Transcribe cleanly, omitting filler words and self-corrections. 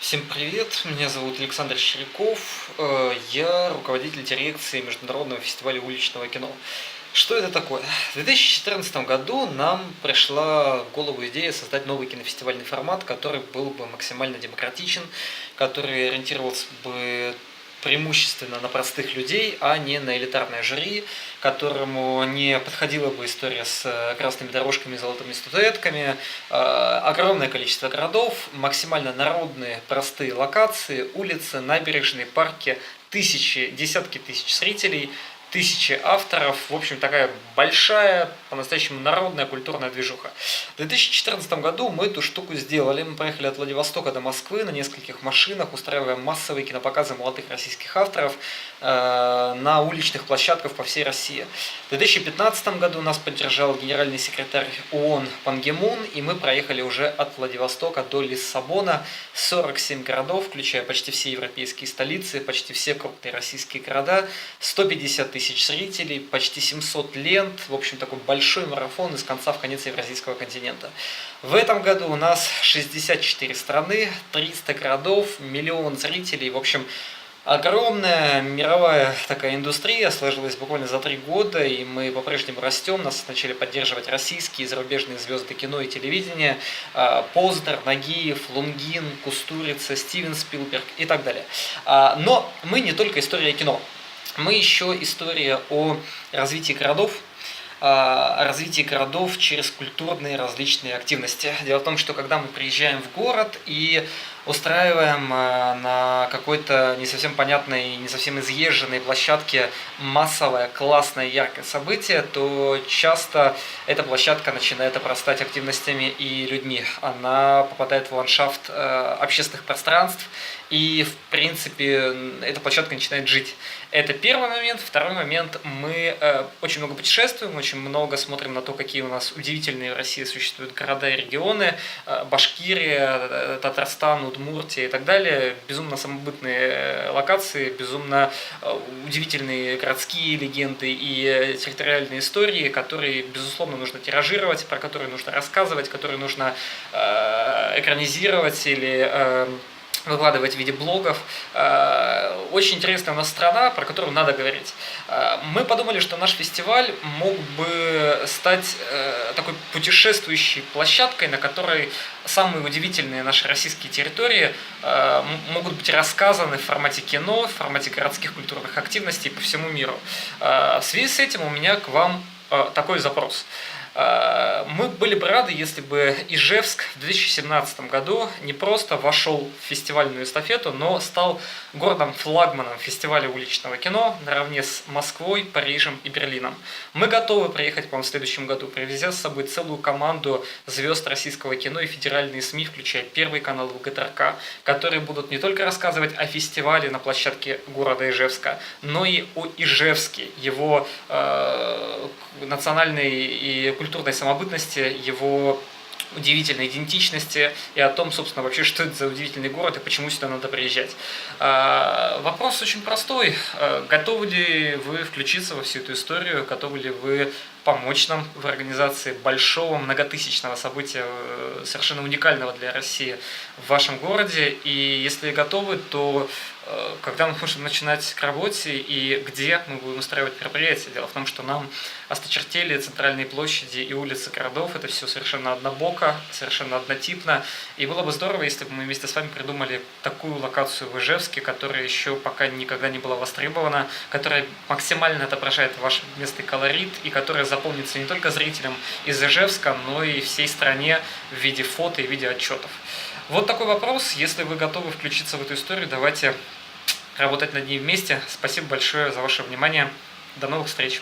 Всем привет, меня зовут Александр Щеряков, я руководитель дирекции Международного фестиваля уличного кино. Что это такое? В 2014 году нам пришла в голову идея создать новый кинофестивальный формат, который был бы максимально демократичен, который ориентировался бы преимущественно на простых людей, а не на элитарное жюри, которому не подходила бы история с красными дорожками и золотыми статуэтками. Огромное количество городов, максимально народные, простые локации, улицы, набережные, парки, тысячи, десятки тысяч зрителей, тысячи авторов, в общем, такая большая, по-настоящему народная культурная движуха. В 2014 году мы эту штуку сделали. Мы поехали от Владивостока до Москвы на нескольких машинах, устраивая массовые кинопоказы молодых российских авторов на уличных площадках по всей России. В 2015 году нас поддержал генеральный секретарь ООН Пан Ги Мун, и мы проехали уже от Владивостока до Лиссабона, 47 городов, включая почти все европейские столицы, почти все крупные российские города, 150 тысяч зрителей, почти 700 лент, в общем, такой большой марафон из конца в конец евразийского континента. В этом году у нас 64 страны, 300 городов, миллион зрителей, в общем, огромная мировая такая индустрия сложилась буквально за 3 года, и мы по-прежнему растем. Нас начали поддерживать российские и зарубежные звезды кино и телевидения: Познер, Нагиев, Лунгин, Кустурица, Стивен Спилберг и так далее. Но мы не только история кино. Мы еще история о развитии городов, через культурные различные активности. Дело в том, что когда мы приезжаем в город и устраиваем на какой-то не совсем понятной, не совсем изъезженной площадке массовое, классное, яркое событие, то часто эта площадка начинает обрастать активностями и людьми. Она попадает в ландшафт общественных пространств, и, в принципе, эта площадка начинает жить. Это первый момент. Второй момент. Мы очень много путешествуем, очень много смотрим на то, какие у нас удивительные в России существуют города и регионы. Башкирия, Татарстан, Удмуртия и так далее. Безумно самобытные локации, безумно удивительные городские легенды и территориальные истории, которые, безусловно, нужно тиражировать, про которые нужно рассказывать, которые нужно экранизировать или выкладывать в виде блогов. Очень интересная у нас страна, про которую надо говорить. Мы подумали, что наш фестиваль мог бы стать такой путешествующей площадкой, на которой самые удивительные наши российские территории могут быть рассказаны в формате кино, в формате городских культурных активностей по всему миру. В связи с этим у меня к вам такой запрос. Мы были бы рады, если бы Ижевск в 2017 году не просто вошел в фестивальную эстафету, но стал городом-флагманом фестиваля уличного кино наравне с Москвой, Парижем и Берлином. Мы готовы приехать к вам в следующем году, привезя с собой целую команду звезд российского кино и федеральные СМИ, включая Первый канал ВГТРК, которые будут не только рассказывать о фестивале на площадке города Ижевска, но и о Ижевске, его национальной и культурной самобытности, его удивительной идентичности и о том, собственно, вообще, что это за удивительный город и почему сюда надо приезжать. Вопрос очень простой. Готовы ли вы включиться во всю эту историю? Готовы ли вы помочь нам в организации большого многотысячного события, совершенно уникального для России в вашем городе? И если готовы, то когда мы можем начинать к работе и где мы будем устраивать мероприятия? Дело в том, что нам осточертели центральные площади и улицы городов. Это все совершенно однобоко, совершенно однотипно. И было бы здорово, если бы мы вместе с вами придумали такую локацию в Ижевске, которая еще пока никогда не была востребована, которая максимально отображает ваш местный колорит и которая запомнится не только зрителям из Ижевска, но и всей стране в виде фото и видеоотчетов. Вот такой вопрос. Если вы готовы включиться в эту историю, давайте работать над ней вместе. Спасибо большое за ваше внимание. До новых встреч!